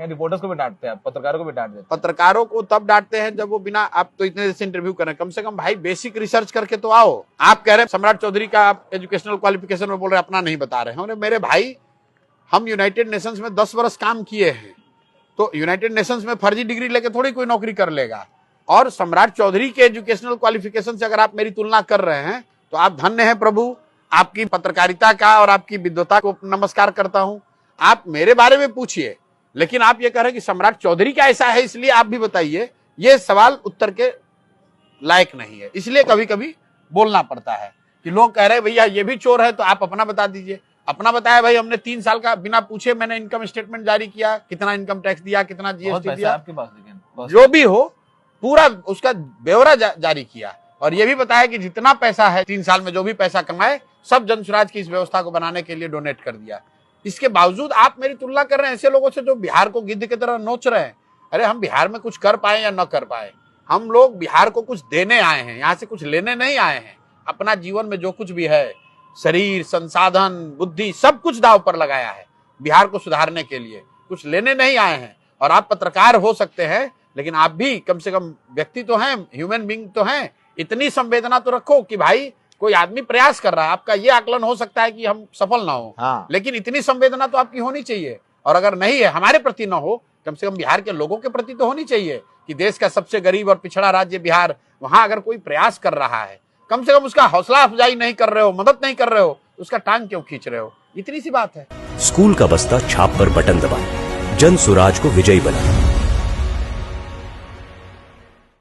हैं, रिपोर्टर्स को भी डांटते हैं, पत्रकारों को भी डांट देते हैं। पत्रकारों को तब डांटते हैं जब वो बिना, आप तो इतने देर से इंटरव्यू कर रहे हैं, कम से कम भाई बेसिक रिसर्च करके तो आओ। आप कह रहे हैं सम्राट चौधरी का आप एजुकेशनल क्वालिफिकेशन में बोल रहे हैं, अपना नहीं बता रहे हैं। मेरे भाई, हम यूनाइटेड नेशंस में 10 वर्ष काम किए हैं, तो यूनाइटेड नेशंस में फर्जी डिग्री लेके थोड़ी कोई नौकरी कर लेगा। और सम्राट चौधरी के एजुकेशनल क्वालिफिकेशन से अगर आप मेरी तुलना कर रहे हैं तो आप धन्य हैं प्रभु, आपकी पत्रकारिता का और आपकी विद्वता को नमस्कार करता हूं। आप मेरे बारे में पूछिए, लेकिन आप ये कह रहे हैं कि सम्राट चौधरी का ऐसा है इसलिए आप भी बताइए, ये सवाल उत्तर के लायक नहीं है। इसलिए कभी कभी बोलना पड़ता है कि लोग कह रहे हैं भैया ये भी चोर है, तो आप अपना बता दीजिए। अपना बताया भाई, हमने 3 साल का बिना पूछे मैंने इनकम स्टेटमेंट जारी किया, कितना इनकम टैक्स दिया, कितना जीएसटी दिया, आपके पास, लेकिन जो भी हो पूरा उसका ब्यौरा जारी किया। और ये भी बताया कि जितना पैसा है 3 साल में जो भी पैसा कमाए सब जन स्वराज की इस व्यवस्था को बनाने के लिए डोनेट कर दिया। इसके बावजूद आप मेरी तुलना कर रहे हैं ऐसे लोगों से जो बिहार को गिद्ध की तरह नोच रहे हैं। अरे हम बिहार में कुछ कर पाए या न कर पाए, हम लोग बिहार को कुछ देने आए हैं, यहाँ से कुछ लेने नहीं आए हैं। अपना जीवन में जो कुछ भी है, शरीर, संसाधन, बुद्धि, सब कुछ दांव पर लगाया है बिहार को सुधारने के लिए, कुछ लेने नहीं आए हैं। और आप पत्रकार हो सकते हैं, लेकिन आप भी कम से कम व्यक्ति तो हैं, ह्यूमन बीइंग तो हैं। इतनी संवेदना तो रखो कि भाई कोई आदमी प्रयास कर रहा है, आपका ये आकलन हो सकता है कि हम सफल ना हो, हाँ। लेकिन इतनी संवेदना तो आपकी होनी चाहिए। और अगर नहीं है, हमारे प्रति ना हो, कम से कम बिहार के लोगों के प्रति तो होनी चाहिए कि देश का सबसे गरीब और पिछड़ा राज्य बिहार, वहां अगर कोई प्रयास कर रहा है, कम से कम उसका हौसला अफजाई नहीं कर रहे हो, मदद नहीं कर रहे हो, उसका टांग क्यों खींच रहे हो? इतनी सी बात है। स्कूल का बस्ता छाप पर बटन दबाएं, जन स्वराज को विजयी बनाएं।